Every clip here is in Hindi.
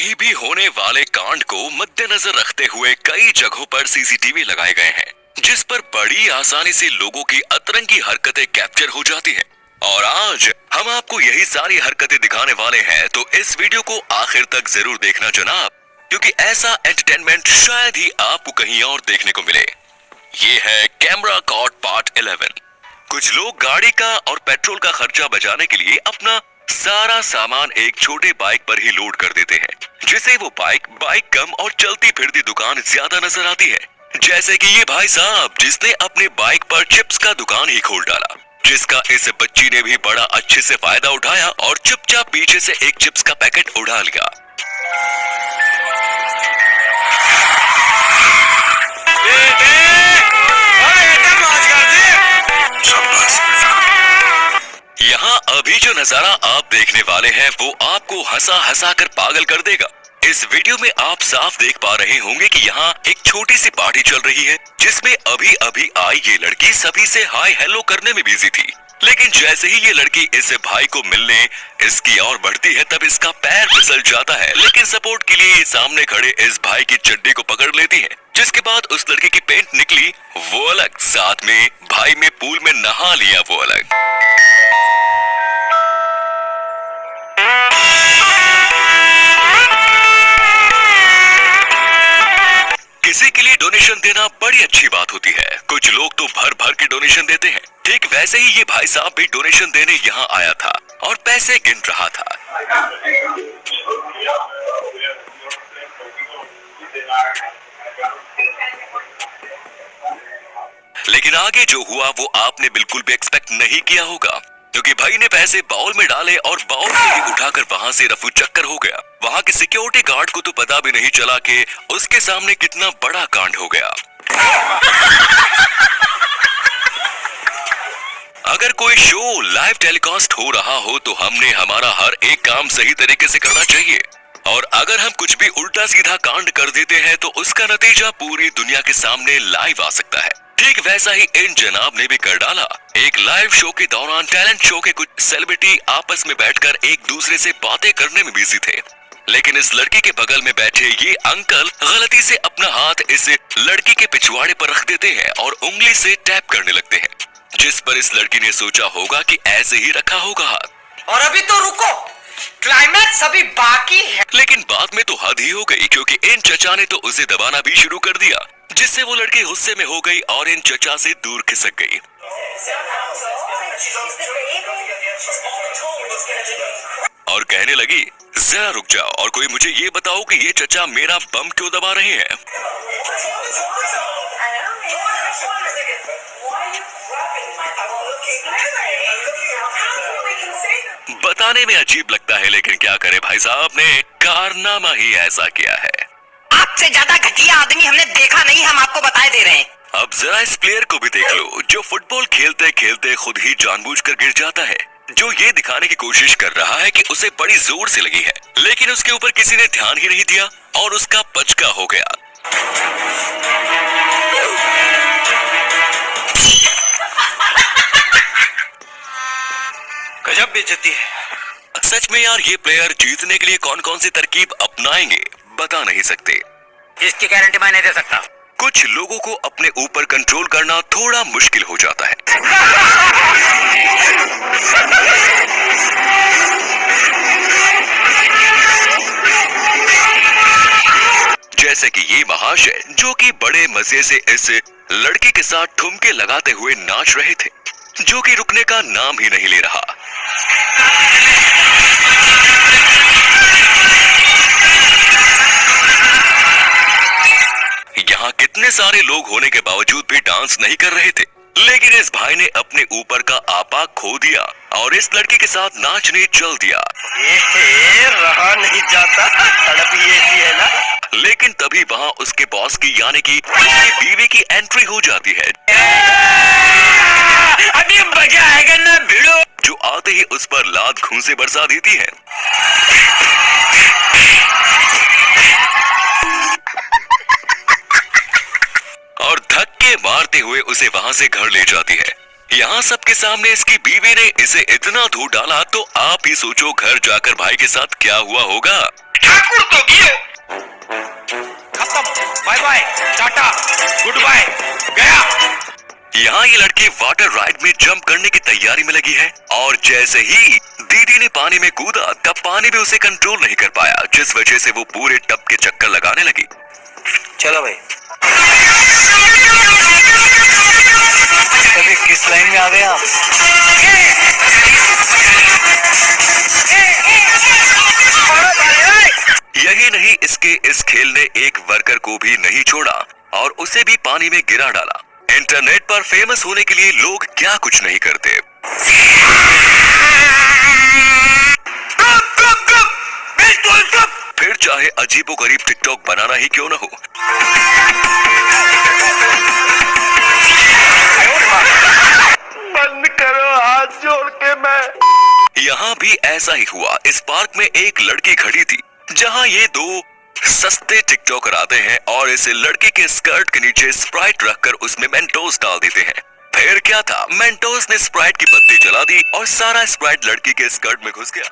कहीं भी होने वाले कांड को मद्देनजर रखते हुए कई जगहों पर सीसीटीवी लगाए गए हैं, जिस पर बड़ी आसानी से लोगों की अतरंगी हरकतें कैप्चर हो जाती हैं। और आज हम आपको यही सारी हरकतें दिखाने वाले हैं, तो इस वीडियो को आखिर तक जरूर देखना जनाब, क्योंकि ऐसा एंटरटेनमेंट शायद ही आपको कहीं और देखने को मिले। ये है कैमरा कॉट पार्ट 11। कुछ लोग गाड़ी का और पेट्रोल का खर्चा बचाने के लिए अपना सारा सामान एक छोटे बाइक पर ही लोड कर देते हैं, जिससे वो बाइक कम और चलती फिरती दुकान ज्यादा नजर आती है। जैसे कि ये भाई साहब जिसने अपने बाइक पर चिप्स का दुकान ही खोल डाला, जिसका इस बच्ची ने भी बड़ा अच्छे से फायदा उठाया और चुपचाप पीछे से एक चिप्स का पैकेट उड़ा लिया। यहाँ अभी जो नजारा आप देखने वाले हैं वो आपको हंसा हंसा कर पागल कर देगा। इस वीडियो में आप साफ देख पा रहे होंगे कि यहाँ एक छोटी सी पार्टी चल रही है, जिसमें अभी अभी आई ये लड़की सभी से हाय हेलो करने में बिजी थी। लेकिन जैसे ही ये लड़की इस भाई को मिलने इसकी ओर बढ़ती है, तब इसका पैर फिसल जाता है। लेकिन सपोर्ट के लिए सामने खड़े इस भाई की चड्डी को पकड़ लेती है, जिसके बाद उस लड़की की पैंट निकली वो अलग, साथ में भाई में पूल में नहा लिया वो अलग। किसी के लिए डोनेशन देना बड़ी अच्छी बात होती है। कुछ लोग तो भर भर के डोनेशन देते हैं। ठीक वैसे ही ये भाई साहब भी डोनेशन देने यहाँ आया था और पैसे गिन रहा था। लेकिन आगे जो हुआ वो आपने बिल्कुल भी एक्सपेक्ट नहीं किया होगा, क्योंकि भाई ने पैसे बाउल में डाले और बाउल से ही उठाकर वहां से रफू चक्कर हो गया। वहां के सिक्योरिटी गार्ड को तो पता भी नहीं चला कि उसके सामने कितना बड़ा कांड हो गया। अगर कोई शो लाइव टेलीकास्ट हो रहा हो तो हमने हमारा हर एक काम सही तरीके से करना चाहिए, और अगर हम कुछ भी उल्टा सीधा कांड कर देते हैं तो उसका नतीजा पूरी दुनिया के सामने लाइव आ सकता है। ठीक वैसा ही इन जनाब ने भी कर डाला। एक लाइव शो के दौरान टैलेंट शो के कुछ सेलिब्रिटी आपस में बैठकर एक दूसरे से बातें करने में बिजी थे, लेकिन इस लड़की के बगल में बैठे ये अंकल गलती से अपना हाथ इस लड़की के पिछवाड़े पर रख देते हैं और उंगली से टैप करने लगते हैं, जिस पर इस लड़की ने सोचा होगा कि ऐसे ही रखा होगा हाथ। और अभी तो रुको, क्लाइमैक्स अभी बाकी है। लेकिन बाद में तो हद ही हो गई, क्योंकि इन चचा ने तो उसे दबाना भी शुरू कर दिया, जिससे वो लड़की गुस्से में हो गई और इन चचा से दूर खिसक गई। और कहने लगी, जरा रुक जाओ और कोई मुझे ये बताओ कि ये चचा मेरा बम क्यों दबा रहे हैं। बताने में अजीब लगता है, लेकिन क्या करे भाई साहब ने कारनामा ही ऐसा किया है। आपसे ज्यादा घटिया आदमी हमने देखा नहीं, हम आपको बताए दे रहे हैं। अब जरा इस प्लेयर को भी देख लो, जो फुटबॉल खेलते खेलते खुद ही जानबूझकर गिर जाता है, जो ये दिखाने की कोशिश कर रहा है कि उसे बड़ी जोर से लगी है, लेकिन उसके ऊपर किसी ने ध्यान ही नहीं दिया और उसका पचका हो गया। गजब बेइज्जती है। सच में यार, ये प्लेयर जीतने के लिए कौन कौन सी तरकीब अपनाएंगे बता नहीं सकते। इसकी गारंटी मैं नहीं दे सकता। कुछ लोगों को अपने ऊपर कंट्रोल करना थोड़ा मुश्किल हो जाता है। जैसे कि ये महाशय जो कि बड़े मजे से इस लड़की के साथ ठुमके लगाते हुए नाच रहे थे, जो कि रुकने का नाम ही नहीं ले रहा। यहाँ कितने सारे लोग होने के बावजूद भी डांस नहीं कर रहे थे, लेकिन इस भाई ने अपने ऊपर का आपा खो दिया और इस लड़की के साथ नाचने चल दिया। रहा नहीं जाता, तड़प ही ऐसी है ना। लेकिन तभी वहाँ उसके बॉस की यानी कि उसकी बीवी की एंट्री हो जाती है। अभी मजा आएगा ना भिड़ो, जो आते ही उस पर लात घूंसे बरसा देती है। और धक्के मारते हुए उसे वहां से घर ले जाती है। यहाँ सबके सामने इसकी बीवी ने इसे इतना धो डाला तो आप ही सोचो घर जाकर भाई के साथ क्या हुआ होगा। ठाकुर तो गियो, खत्म, bye bye, tata, good bye, गया। यहाँ ये लड़की वाटर राइड में जंप करने की तैयारी में लगी है और जैसे ही दीदी ने पानी में कूदा तब पानी भी उसे कंट्रोल नहीं कर पाया, जिस वजह से वो पूरे टब के चक्कर लगाने लगी। चलो भाई, अभी किस लाइन में आ गए आप? यही नहीं, इसके इस खेल ने एक वर्कर को भी नहीं छोड़ा और उसे भी पानी में गिरा डाला। इंटरनेट पर फेमस होने के लिए लोग क्या कुछ नहीं करते। फिर चाहे अजीबोगरीब टिकटॉक बनाना ही क्यों न हो। बंद करो, हाथ जोड़ के मैं। यहाँ भी ऐसा ही हुआ। इस पार्क में एक लड़की खड़ी थी जहाँ ये दो सस्ते टिकटॉकर आते हैं और इस लड़की के स्कर्ट के नीचे स्प्राइट रखकर उसमें मेंटोस डाल देते हैं। फिर क्या था, मेंटोस ने स्प्राइट की बत्ती जला दी और सारा स्प्राइट लड़की के स्कर्ट में घुस गया।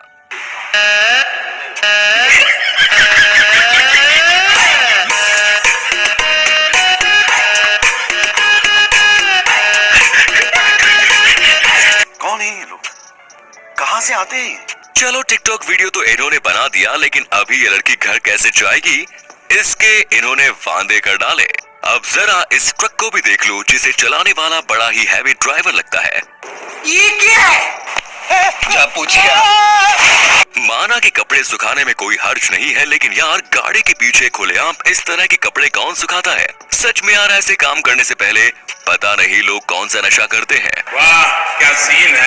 कौन है ये लोग, कहाँ से आते हैं? चलो टिकटॉक वीडियो तो इन्होंने बना दिया, लेकिन अभी ये लड़की घर कैसे जाएगी इसके इन्होंने वांदे कर डाले। अब जरा इस ट्रक को भी देख लो जिसे चलाने वाला बड़ा ही हैवी ड्राइवर लगता है। ये क्या है? क्या पूछिए? माना कि कपड़े सुखाने में कोई हर्ज नहीं है, लेकिन यार गाड़ी के पीछे खुलेआम इस तरह के कपड़े कौन सुखाता है? सच में यार, ऐसे काम करने से पहले पता नहीं लोग कौन सा नशा करते हैं। वाह क्या सीन है,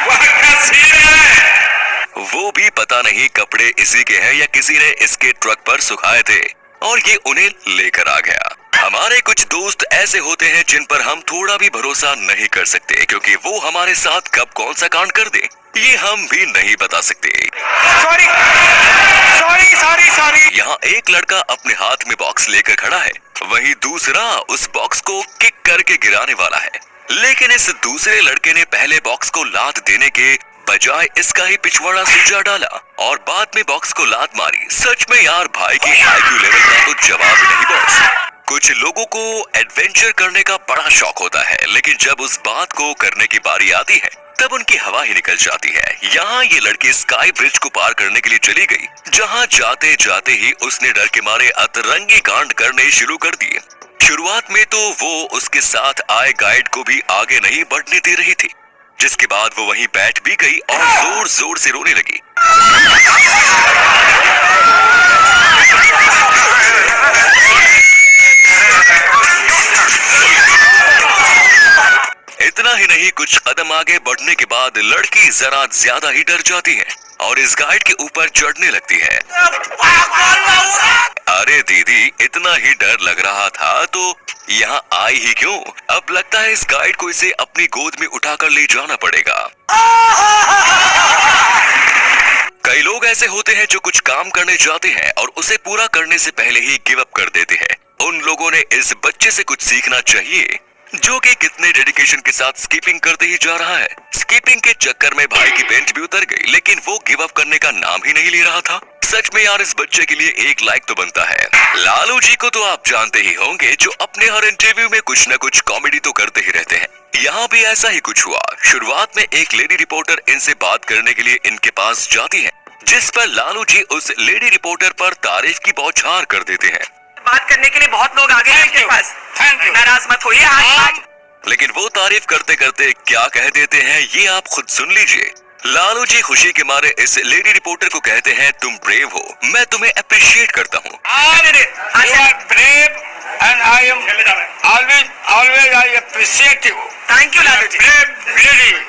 वाह क्या सीन है। वो भी पता नहीं कपड़े इसी के हैं या किसी ने इसके ट्रक पर सुखाए थे और ये उन्हें लेकर आ गया। हमारे कुछ दोस्त ऐसे होते हैं जिन पर हम थोड़ा भी भरोसा नहीं कर सकते, क्योंकि वो हमारे साथ कब कौन सा कांड कर दे ये हम भी नहीं बता सकते। Sorry sorry sorry sorry. यहाँ एक लड़का अपने हाथ में बॉक्स लेकर खड़ा है, वहीं दूसरा उस बॉक्स को किक करके गिराने वाला है, लेकिन इस दूसरे लड़के ने पहले बॉक्स को लात देने के बजाय इसका ही पिछवाड़ा सूजा डाला और बाद में बॉक्स को लात मारी। सच में यार, भाई की आईक्यू लेवल का तो जवाब ही नहीं बॉस। कुछ लोगों को एडवेंचर करने का बड़ा शौक होता है, लेकिन जब उस बात को करने की बारी आती है तब उनकी हवा ही निकल जाती है। यहाँ ये लड़की स्काई ब्रिज को पार करने के लिए चली गई, जहाँ जाते जाते ही उसने डर के मारे अतरंगी कांड करने शुरू कर दिए। शुरुआत में तो वो उसके साथ आए गाइड को भी आगे नहीं बढ़ने दे रही थी, जिसके बाद वो वहीं बैठ भी गई और जोर जोर से रोने लगी। इतना ही नहीं, कुछ कदम आगे बढ़ने के बाद लड़की जरा ज्यादा ही डर जाती है और इस गाइड के ऊपर चढ़ने लगती है। अरे दीदी, इतना ही डर लग रहा था तो यहाँ आई ही क्यों? अब लगता है इस गाइड को इसे अपनी गोद में उठाकर ले जाना पड़ेगा। कई लोग ऐसे होते हैं जो कुछ काम करने जाते हैं और उसे पूरा करने से पहले ही गिव अप कर देते हैं। उन लोगों ने इस बच्चे से कुछ सीखना चाहिए, जो कि कितने डेडिकेशन के साथ स्कीपिंग करते ही जा रहा है। स्कीपिंग के चक्कर में भाई की पेंट भी उतर गई, लेकिन वो गिव अप करने का नाम ही नहीं ले रहा था। सच में यार, इस बच्चे के लिए एक लाइक तो बनता है। लालू जी को तो आप जानते ही होंगे, जो अपने हर इंटरव्यू में कुछ न कुछ कॉमेडी तो करते ही रहते हैं। यहाँ भी ऐसा ही कुछ हुआ। शुरुआत में एक लेडी रिपोर्टर इनसे बात करने के लिए इनके पास जाती है, जिस पर लालू जी उस लेडी रिपोर्टर पर तारीफ की बौछार कर देते हैं। बात करने के लिए बहुत लोग आ गए हैं आपके पास, नाराज मत होइए। लेकिन वो तारीफ करते करते क्या कह देते हैं ये आप खुद सुन लीजिए। लालू जी खुशी के मारे इस लेडी रिपोर्टर को कहते हैं, तुम ब्रेव हो, मैं तुम्हें अप्रिशिएट करता हूँ। Thank you Lalu ji,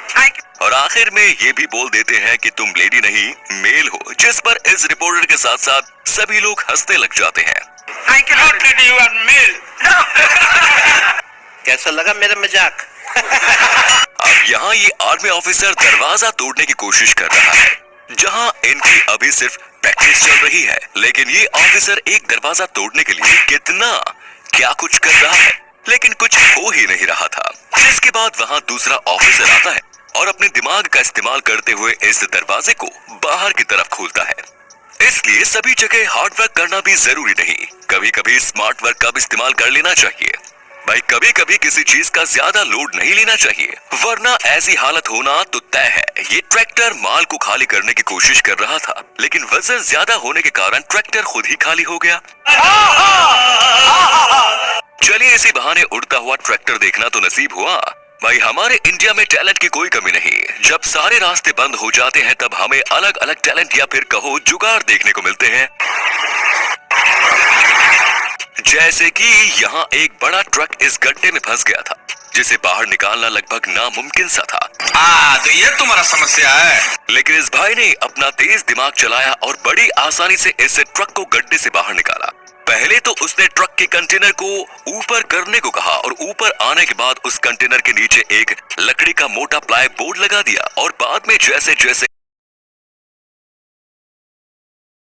thank you. और आखिर में ये भी बोल देते हैं कि तुम लेडी नहीं मेल हो, जिस पर इस रिपोर्टर के साथ साथ सभी लोग हंसने लग जाते हैं। Thank you Lalu ji, you are male. कैसा लगा मेरा मजाक? अब यहाँ ये आर्मी ऑफिसर दरवाजा तोड़ने की कोशिश कर रहा है, जहाँ इनकी अभी सिर्फ प्रैक्टिस चल रही है, लेकिन ये ऑफिसर एक दरवाजा तोड़ने के लिए कितना क्या कुछ कर रहा है। लेकिन कुछ हो ही नहीं रहा था। जिसके बाद वहाँ दूसरा ऑफिसर आता है और अपने दिमाग का इस्तेमाल करते हुए इस दरवाजे को बाहर की तरफ खोलता है। इसलिए सभी जगह हार्ड वर्क करना भी जरूरी नहीं, कभी कभी स्मार्ट वर्क का भी इस्तेमाल कर लेना चाहिए। भाई कभी कभी किसी चीज का ज्यादा लोड नहीं लेना चाहिए, वरना ऐसी हालत होना तो तय है। ये ट्रैक्टर माल को खाली करने की कोशिश कर रहा था, लेकिन वजन ज्यादा होने के कारण ट्रैक्टर खुद ही खाली हो गया। चलिए इसी बहाने उड़ता हुआ ट्रैक्टर देखना तो नसीब हुआ। भाई हमारे इंडिया में टैलेंट की कोई कमी नहीं। जब सारे रास्ते बंद हो जाते हैं तब हमें अलग अलग टैलेंट या फिर कहो जुगाड़ देखने को मिलते हैं। जैसे कि यहाँ एक बड़ा ट्रक इस गड्ढे में फंस गया था, जिसे बाहर निकालना लगभग नामुमकिन सा था। तो ये तुम्हारा समस्या है। लेकिन इस भाई ने अपना तेज दिमाग चलाया और बड़ी आसानी से इस ट्रक को गड्ढे से बाहर निकाला। पहले तो उसने ट्रक के कंटेनर को ऊपर करने को कहा और ऊपर आने के बाद उस कंटेनर के नीचे एक लकड़ी का मोटा प्लाई बोर्ड लगा दिया और बाद में जैसे जैसे